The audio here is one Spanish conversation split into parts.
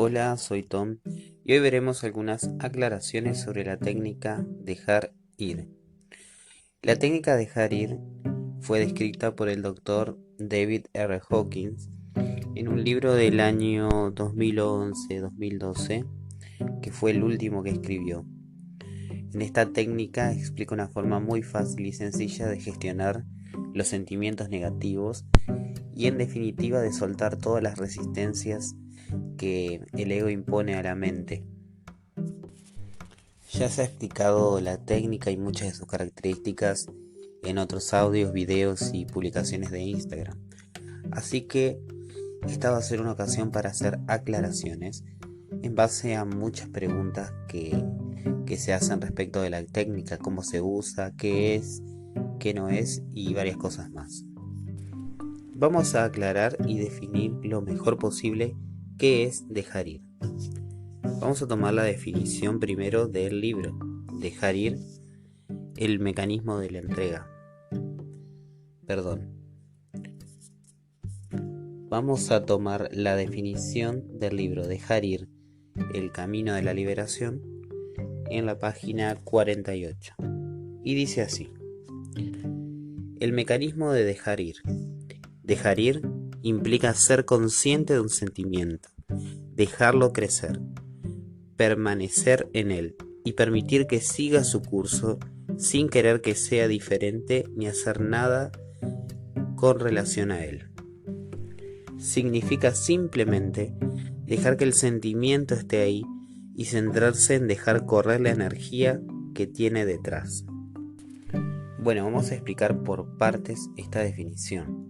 Hola, soy Tom y hoy veremos algunas aclaraciones sobre la técnica dejar ir. La técnica dejar ir fue descrita por el doctor David R. Hawkins en un libro del año 2011-2012, que fue el último que escribió. En esta técnica explica una forma muy fácil y sencilla de gestionar los sentimientos negativos y en definitiva de soltar todas las resistencias que el ego impone a la mente. Ya se ha explicado la técnica y muchas de sus características en otros audios, videos y publicaciones de Instagram. Así que esta va a ser una ocasión para hacer aclaraciones en base a muchas preguntas que se hacen respecto de la técnica, cómo se usa, qué es, qué no es y varias cosas más. Vamos a aclarar y definir lo mejor posible qué es dejar ir. Vamos a tomar la definición primero del libro, dejar ir, el mecanismo de la entrega. Vamos a tomar la definición del libro, dejar ir, el camino de la liberación, en la página 48. Y dice así: el mecanismo de dejar ir. Dejar ir implica ser consciente de un sentimiento, dejarlo crecer, permanecer en él y permitir que siga su curso sin querer que sea diferente ni hacer nada con relación a él. Significa simplemente dejar que el sentimiento esté ahí y centrarse en dejar correr la energía que tiene detrás. Bueno, vamos a explicar por partes esta definición.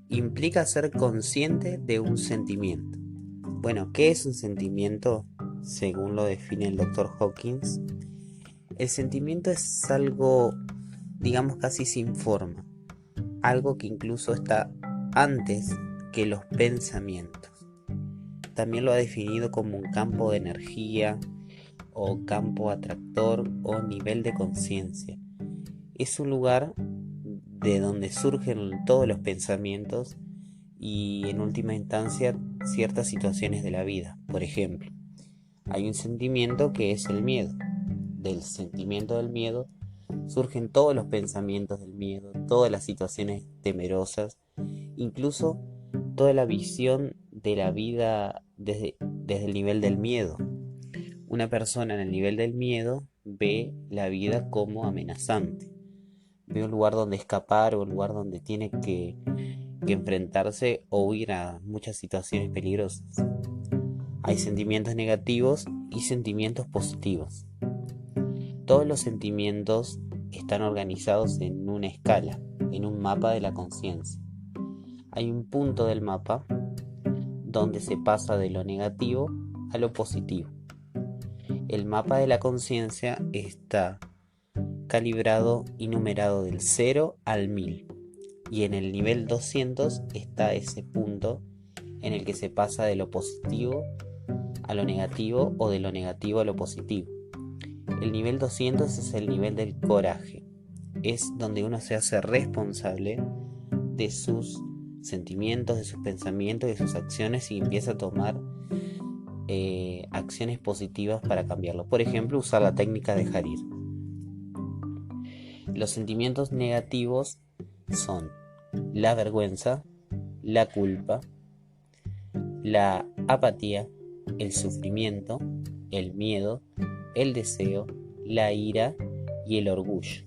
Implica ser consciente de un sentimiento. Bueno, ¿qué es un sentimiento? Según lo define el Dr. Hawkins, el sentimiento es algo, digamos, casi sin forma, algo que incluso está antes que los pensamientos. También lo ha definido como un campo de energía o campo atractor o nivel de conciencia. Es un lugar de donde surgen todos los pensamientos y en última instancia ciertas situaciones de la vida. Por ejemplo, hay un sentimiento que es el miedo. Del sentimiento del miedo surgen todos los pensamientos del miedo, todas las situaciones temerosas, incluso toda la visión de la vida desde el nivel del miedo. Una persona en el nivel del miedo ve la vida como amenazante, ve un lugar donde escapar o un lugar donde tiene que enfrentarse o huir a muchas situaciones peligrosas. Hay sentimientos negativos y sentimientos positivos. Todos los sentimientos están organizados en una escala, en un mapa de la conciencia. Hay un punto del mapa donde se pasa de lo negativo a lo positivo. El mapa de la conciencia está calibrado y numerado del 0 al 1000. Y en el nivel 200 está ese punto en el que se pasa de lo positivo a lo negativo o de lo negativo a lo positivo. El nivel 200 es el nivel del coraje. Es donde uno se hace responsable de sus sentimientos, de sus pensamientos, de sus acciones y empieza a tomar acciones positivas para cambiarlo. Por ejemplo, usar la técnica de dejar ir. Los sentimientos negativos son la vergüenza, la culpa, la apatía, el sufrimiento, el miedo, el deseo, la ira y el orgullo.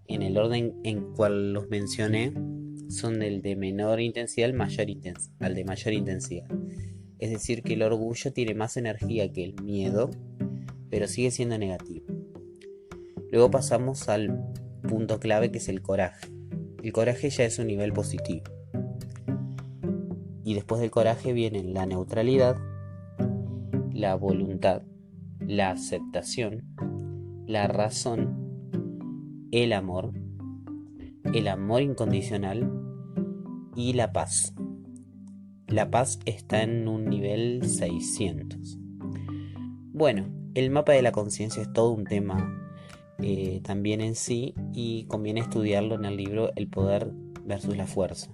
En el orden en cual los mencioné, son del de menor intensidad al de mayor intensidad. Es decir, que el orgullo tiene más energía que el miedo, pero sigue siendo negativo. Luego pasamos al punto clave, que es el coraje. El coraje ya es un nivel positivo. Y después del coraje vienen la neutralidad, la voluntad, la aceptación, la razón, el amor incondicional y la paz. La paz está en un nivel 600. Bueno, el mapa de la conciencia es todo un tema también en sí, y conviene estudiarlo en el libro El poder versus la fuerza.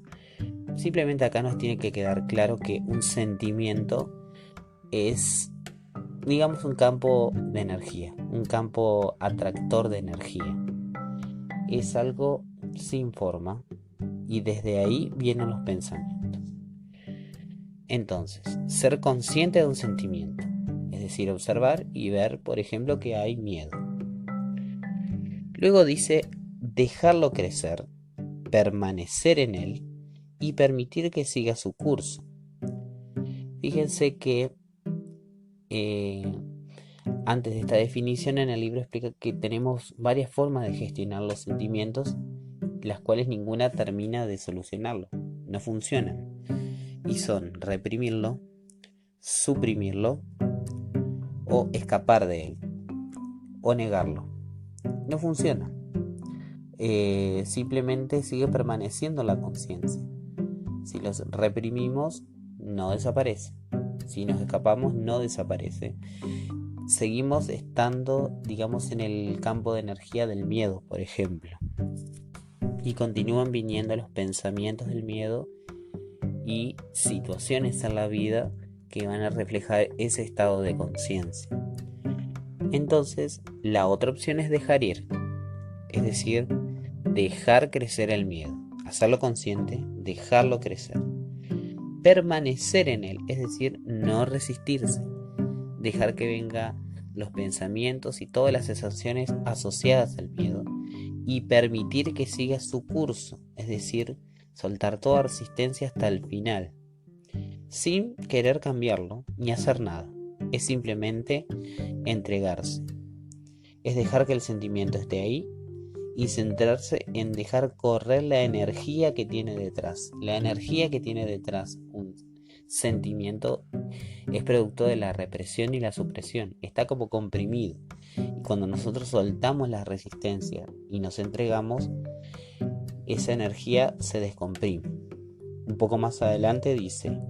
Simplemente acá nos tiene que quedar claro que un sentimiento es, digamos, un campo de energía, un campo atractor de energía. Es algo sin forma y desde ahí vienen los pensamientos. Entonces, ser consciente de un sentimiento, es decir, observar y ver, por ejemplo, que hay miedo. Luego dice dejarlo crecer, permanecer en él y permitir que siga su curso. Fíjense que antes de esta definición en el libro explica que tenemos varias formas de gestionar los sentimientos, las cuales ninguna termina de solucionarlo, no funcionan. Y son reprimirlo, suprimirlo o escapar de él o negarlo. No funciona. Simplemente sigue permaneciendo la conciencia. Si los reprimimos, no desaparece. Si nos escapamos, no desaparece. Seguimos estando, digamos, en el campo de energía del miedo, por ejemplo. Y continúan viniendo los pensamientos del miedo y situaciones en la vida que van a reflejar ese estado de conciencia. Entonces, la otra opción es dejar ir, es decir, dejar crecer el miedo, hacerlo consciente, dejarlo crecer, permanecer en él, es decir, no resistirse, dejar que venga los pensamientos y todas las sensaciones asociadas al miedo y permitir que siga su curso, es decir, soltar toda resistencia hasta el final, sin querer cambiarlo ni hacer nada. Es simplemente entregarse, es dejar que el sentimiento esté ahí y centrarse en dejar correr la energía que tiene detrás. La energía que tiene detrás un sentimiento es producto de la represión y la supresión. Está como comprimido. Y cuando nosotros soltamos la resistencia y nos entregamos, esa energía se descomprime. Un poco más adelante dice,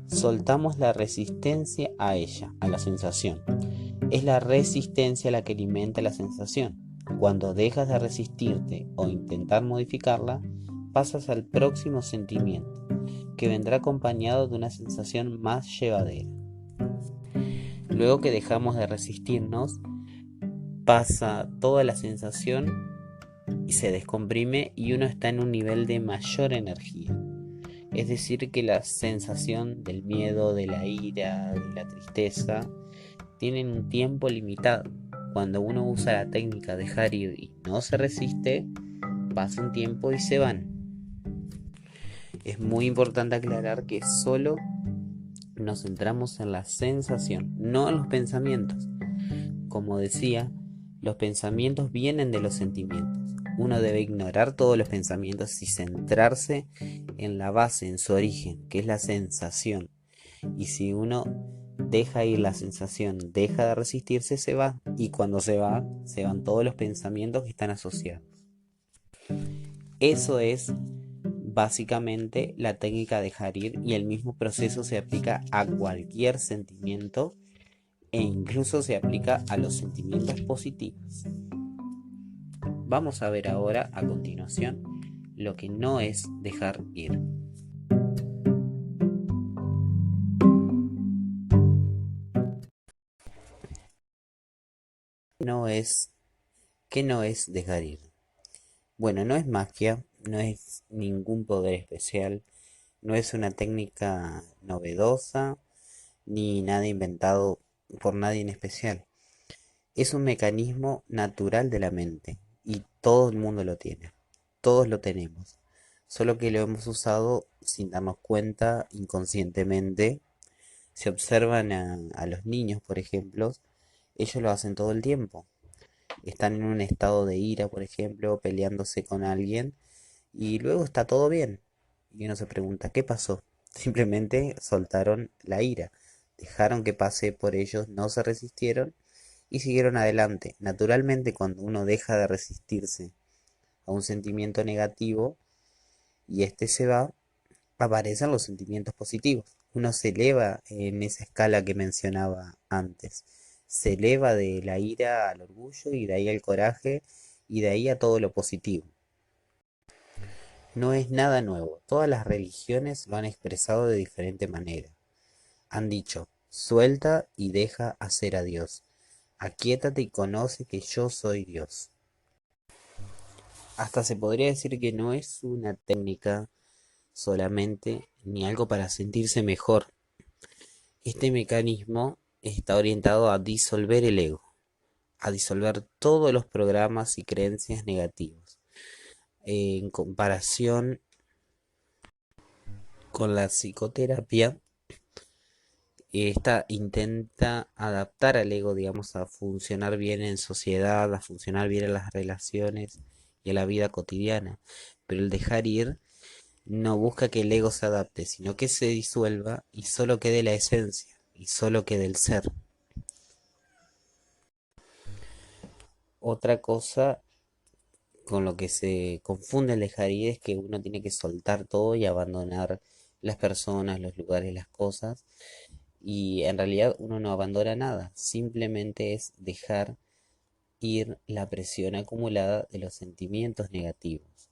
soltamos la resistencia a ella, a la sensación. Es la resistencia la que alimenta la sensación. Cuando dejas de resistirte o intentar modificarla, pasas al próximo sentimiento, que vendrá acompañado de una sensación más llevadera. Luego que dejamos de resistirnos, pasa toda la sensación y se descomprime y uno está en un nivel de mayor energía. Es decir, que la sensación del miedo, de la ira, de la tristeza, tienen un tiempo limitado. Cuando uno usa la técnica de dejar ir y no se resiste, pasa un tiempo y se van. Es muy importante aclarar que solo nos centramos en la sensación, no en los pensamientos. Como decía, los pensamientos vienen de los sentimientos. Uno debe ignorar todos los pensamientos y centrarse en la base, en su origen, que es la sensación. Y si uno deja ir la sensación, deja de resistirse, se va. Y cuando se va, se van todos los pensamientos que están asociados. Eso es básicamente la técnica de dejar ir y el mismo proceso se aplica a cualquier sentimiento e incluso se aplica a los sentimientos positivos. Vamos a ver ahora a continuación lo que no es dejar ir. ¿Qué no es dejar ir? Bueno, no es magia, no es ningún poder especial, no es una técnica novedosa, ni nada inventado por nadie en especial. Es un mecanismo natural de la mente y todo el mundo lo tiene, todos lo tenemos, solo que lo hemos usado sin darnos cuenta inconscientemente. Si observan a los niños, por ejemplo, ellos lo hacen todo el tiempo. Están en un estado de ira, por ejemplo, peleándose con alguien y luego está todo bien. Y uno se pregunta, ¿qué pasó? Simplemente soltaron la ira, dejaron que pase por ellos, no se resistieron y siguieron adelante. Naturalmente, cuando uno deja de resistirse a un sentimiento negativo y este se va, aparecen los sentimientos positivos. Uno se eleva en esa escala que mencionaba antes. Se eleva de la ira al orgullo y de ahí al coraje y de ahí a todo lo positivo. No es nada nuevo. Todas las religiones lo han expresado de diferente manera. Han dicho, Suelta y deja hacer a Dios. Aquíétate y conoce que yo soy Dios. Hasta se podría decir que no es una técnica solamente ni algo para sentirse mejor. Este mecanismo está orientado a disolver el ego, a disolver todos los programas y creencias negativos. En comparación con la psicoterapia, esta intenta adaptar al ego, digamos, a funcionar bien en sociedad, a funcionar bien en las relaciones y en la vida cotidiana. Pero el dejar ir no busca que el ego se adapte, sino que se disuelva y solo quede la esencia, y solo quede el ser. Otra cosa con lo que se confunde el dejar ir es que uno tiene que soltar todo y abandonar las personas, los lugares, las cosas. Y en realidad uno no abandona nada, simplemente es dejar ir la presión acumulada de los sentimientos negativos.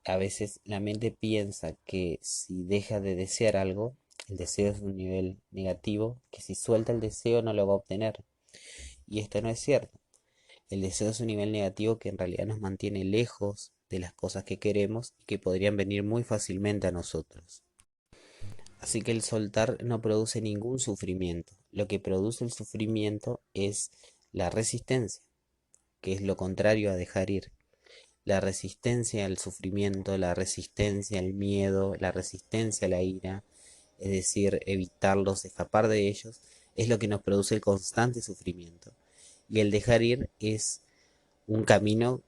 A veces la mente piensa que si deja de desear algo, el deseo es un nivel negativo, que si suelta el deseo no lo va a obtener. Y esto no es cierto. El deseo es un nivel negativo que en realidad nos mantiene lejos de las cosas que queremos y que podrían venir muy fácilmente a nosotros. Así que el soltar no produce ningún sufrimiento. Lo que produce el sufrimiento es la resistencia, que es lo contrario a dejar ir. La resistencia al sufrimiento, la resistencia al miedo, la resistencia a la ira, es decir, evitarlos, escapar de ellos, es lo que nos produce el constante sufrimiento. Y el dejar ir es un camino,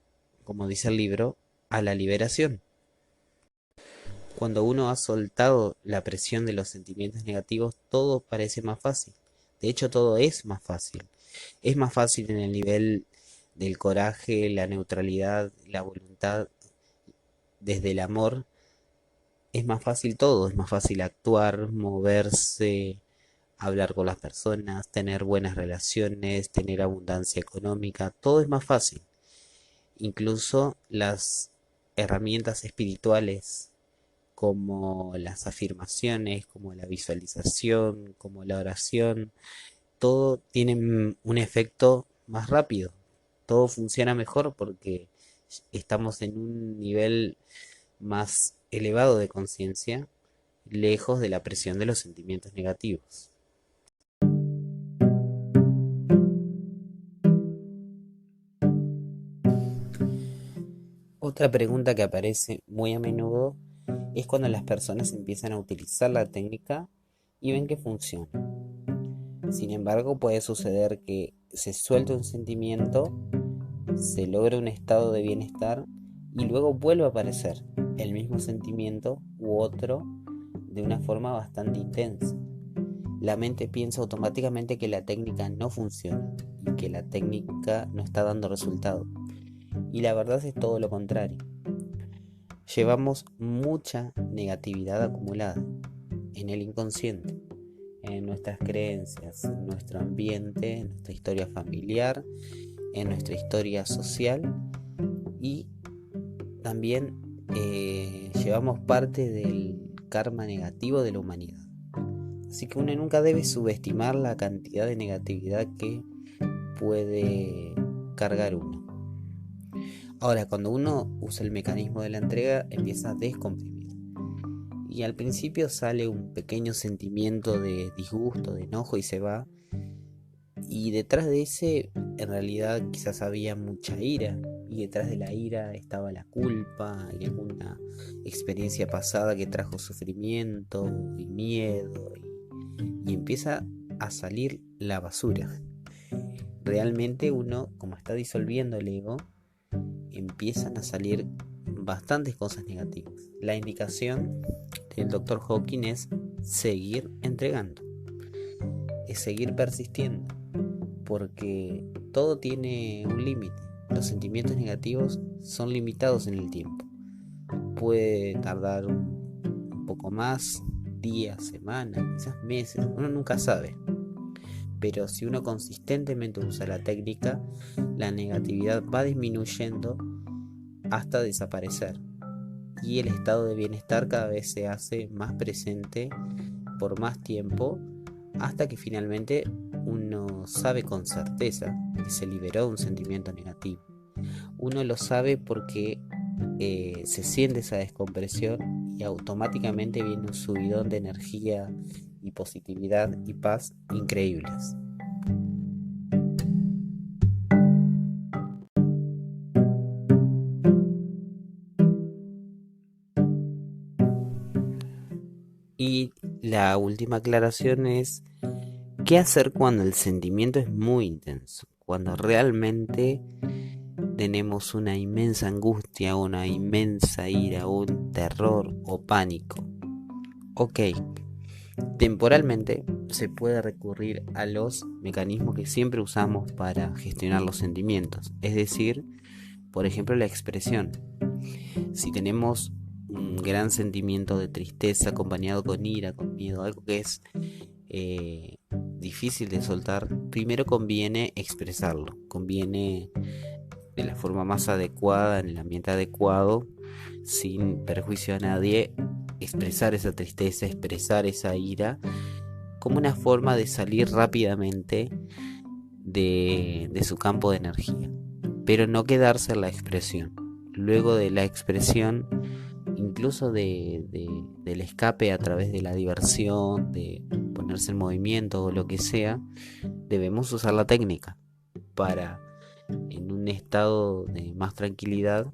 como dice el libro, a la liberación. Cuando uno ha soltado la presión de los sentimientos negativos, todo parece más fácil. De hecho, todo es más fácil. Es más fácil en el nivel del coraje, la neutralidad, la voluntad, desde el amor. Es más fácil todo, es más fácil actuar, moverse, hablar con las personas, tener buenas relaciones, tener abundancia económica, todo es más fácil. Incluso las herramientas espirituales como las afirmaciones, como la visualización, como la oración, todo tiene un efecto más rápido, todo funciona mejor porque estamos en un nivel más elevado de conciencia, lejos de la presión de los sentimientos negativos. Otra pregunta que aparece muy a menudo es cuando las personas empiezan a utilizar la técnica y ven que funciona. Sin embargo, puede suceder que se suelte un sentimiento, se logra un estado de bienestar y luego vuelve a aparecer el mismo sentimiento u otro de una forma bastante intensa. La mente piensa automáticamente que la técnica no funciona y que la técnica no está dando resultado. Y la verdad es todo lo contrario. Llevamos mucha negatividad acumulada en el inconsciente, en nuestras creencias, en nuestro ambiente, en nuestra historia familiar, en nuestra historia social y también llevamos parte del karma negativo de la humanidad. Así que uno nunca debe subestimar la cantidad de negatividad que puede cargar uno. Ahora, cuando uno usa el mecanismo de la entrega, empieza a descomprimir. Y al principio sale un pequeño sentimiento de disgusto, de enojo y se va. Y detrás de ese, en realidad, quizás había mucha ira. Y detrás de la ira estaba la culpa y alguna experiencia pasada que trajo sufrimiento y miedo. Y empieza a salir la basura. Realmente uno, como está disolviendo el ego, empiezan a salir bastantes cosas negativas. La indicación del Dr. Hawking es seguir entregando, es seguir persistiendo, porque todo tiene un límite. Los sentimientos negativos son limitados en el tiempo. Puede tardar un poco más, días, semanas, quizás meses, uno nunca sabe. Pero si uno consistentemente usa la técnica, la negatividad va disminuyendo hasta desaparecer. Y el estado de bienestar cada vez se hace más presente por más tiempo hasta que finalmente uno sabe con certeza que se liberó de un sentimiento negativo. Uno lo sabe porque se siente esa descompresión y automáticamente viene un subidón de energía y positividad y paz increíbles. Y la última aclaración es: ¿qué hacer cuando el sentimiento es muy intenso? Cuando realmente tenemos una inmensa angustia, una inmensa ira, un terror o pánico. Ok, temporalmente se puede recurrir a los mecanismos que siempre usamos para gestionar los sentimientos, es decir, por ejemplo, la expresión. Si tenemos un gran sentimiento de tristeza acompañado con ira, con miedo, algo que es difícil de soltar, primero conviene expresarlo, conviene de la forma más adecuada, en el ambiente adecuado, sin perjuicio a nadie, expresar esa tristeza, expresar esa ira, como una forma de salir rápidamente de su campo de energía, pero no quedarse en la expresión. Luego de la expresión, incluso del escape a través de la diversión, de ponerse en movimiento o lo que sea, debemos usar la técnica para, en un estado de más tranquilidad,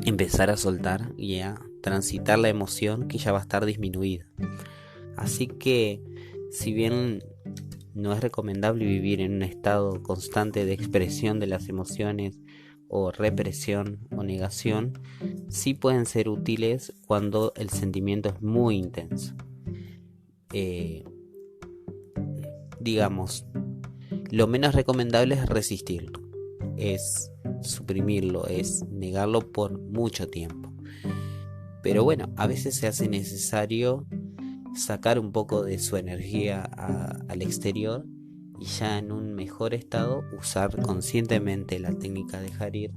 empezar a soltar y a transitar la emoción que ya va a estar disminuida. Así que, si bien no es recomendable vivir en un estado constante de expresión de las emociones o represión o negación, sí pueden ser útiles cuando el sentimiento es muy intenso. Digamos, lo menos recomendable es resistirlo, es suprimirlo, es negarlo por mucho tiempo. Pero bueno, a veces se hace necesario sacar un poco de su energía al exterior y ya en un mejor estado usar conscientemente la técnica de Harir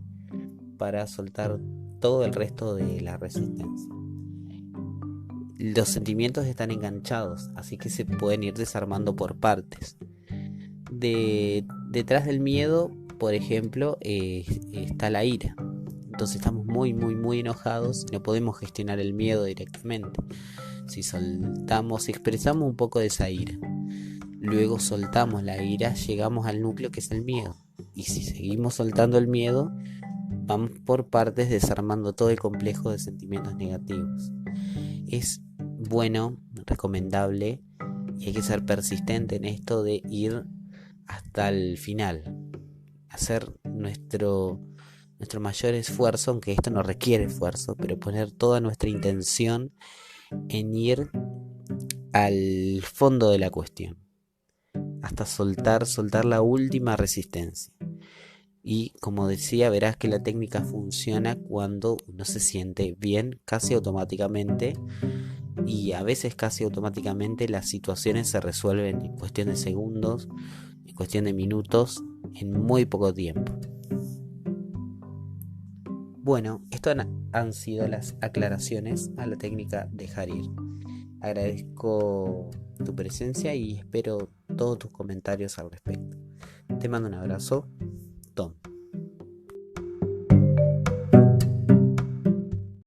para soltar todo el resto de la resistencia. Los sentimientos están enganchados, así que se pueden ir desarmando por partes. Detrás del miedo, por ejemplo, está la ira. Entonces estamos muy, muy, muy enojados y no podemos gestionar el miedo directamente. Si soltamos, expresamos un poco de esa ira, luego soltamos la ira, llegamos al núcleo que es el miedo. Y si seguimos soltando el miedo, vamos por partes desarmando todo el complejo de sentimientos negativos. Es bueno, recomendable, y hay que ser persistente en esto de ir hasta el final. Hacer nuestro mayor esfuerzo, aunque esto no requiere esfuerzo, pero poner toda nuestra intención en ir al fondo de la cuestión, hasta soltar la última resistencia. Y como decía, verás que la técnica funciona cuando uno se siente bien casi automáticamente, y a veces casi automáticamente las situaciones se resuelven en cuestión de segundos, en cuestión de minutos, en muy poco tiempo. Bueno, esto han sido las aclaraciones a la técnica de Harir. Agradezco tu presencia y espero todos tus comentarios al respecto. Te mando un abrazo, Tom.